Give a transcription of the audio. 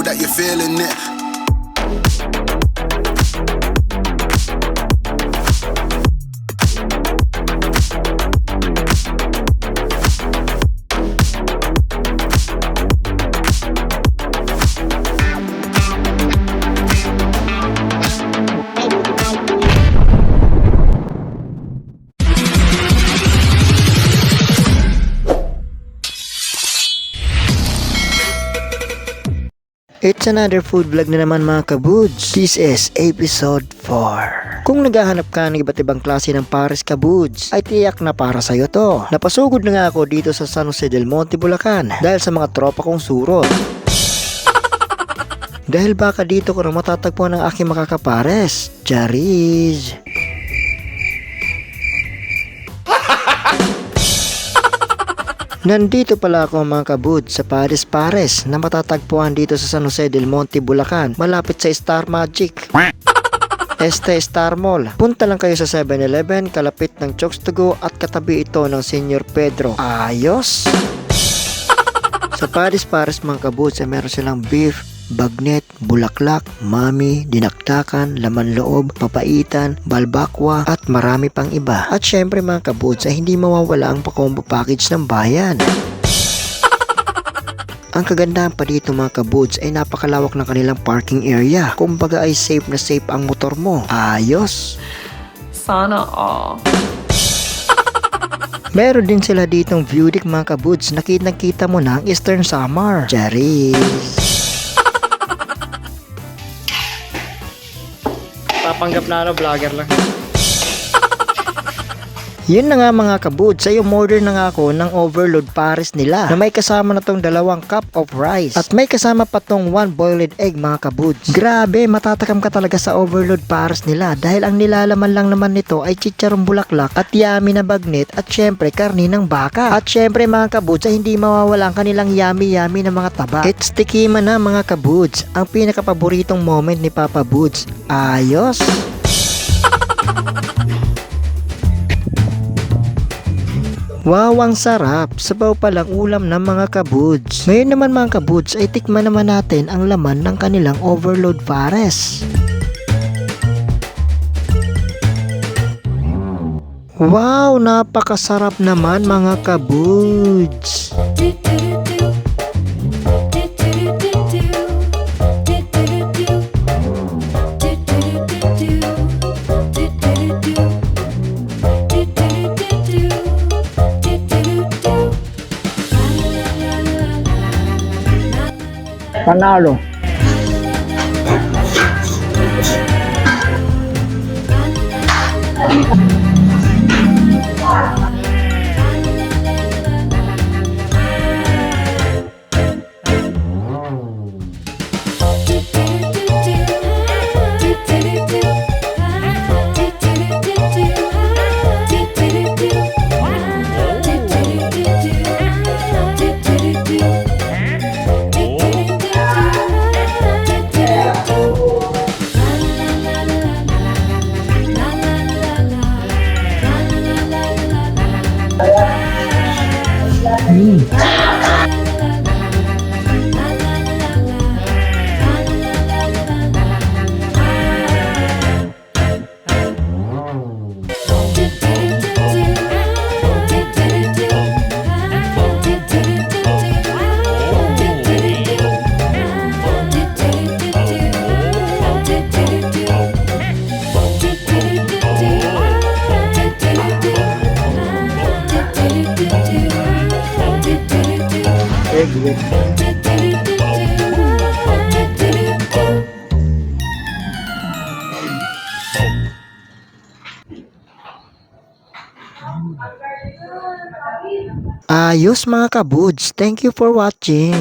that you're feeling it. It's another food vlog na naman mga kabuds. This is episode 4. Kung naghahanap ka ng iba't ibang klase ng pares kabuds, ay tiyak na para sa'yo to. Napasugod na nga ako dito sa San Jose del Monte, Bulacan dahil sa mga tropa kong surot. Dahil baka dito ko na matatagpuan ang aking makakapares. Chariz! Nandito pala ako mga kabud sa Pares Pares na matatagpuan dito sa San Jose del Monte, Bulacan, malapit sa Star Magic. Star Mall. Punta lang kayo sa 7-Eleven, kalapit ng Chokes to Go at katabi ito ng Senior Pedro. Ayos! Sa Pares Pares mga kabud ay meron silang beef, bagnet, bulaklak, mami, dinakdakan, laman loob, papaitan, balbakwa at marami pang iba. At syempre mga kabuds ay hindi mawawala ang pa-combo package ng bayan. Ang kagandahan pa dito mga kabuds ay napakalawak ng kanilang parking area. Kumbaga ay safe na safe ang motor mo. Ayos! Sana all. Meron din sila ditong view deck mga kabuds. Nakita mo na ang Eastern Summer. Charis! Papanggap na vlogger lang. Yun na nga mga kabuds, ay umorder na nga ako ng overload pares nila na may kasama na tong 2 cup of rice at may kasama pa tong 1 boiled egg mga kabuds. Grabe, matatakam ka talaga sa overload pares nila dahil ang nilalaman lang naman nito ay chicharong bulaklak at yummy na bagnet at syempre karni ng baka. At syempre mga kabuds ay hindi mawawala ang kanilang yummy na mga taba. It's tikima na mga kabuds, ang pinakapaboritong moment ni Papa Buds. Ayos! Wow, ang sarap! Sabaw palang ulam ng mga kabuds. Ngayon naman mga kabuds ay tikman naman natin ang laman ng kanilang overload pares. Wow, napakasarap naman mga kabuds. Panalo. Ayos mga kabuds, thank you for watching.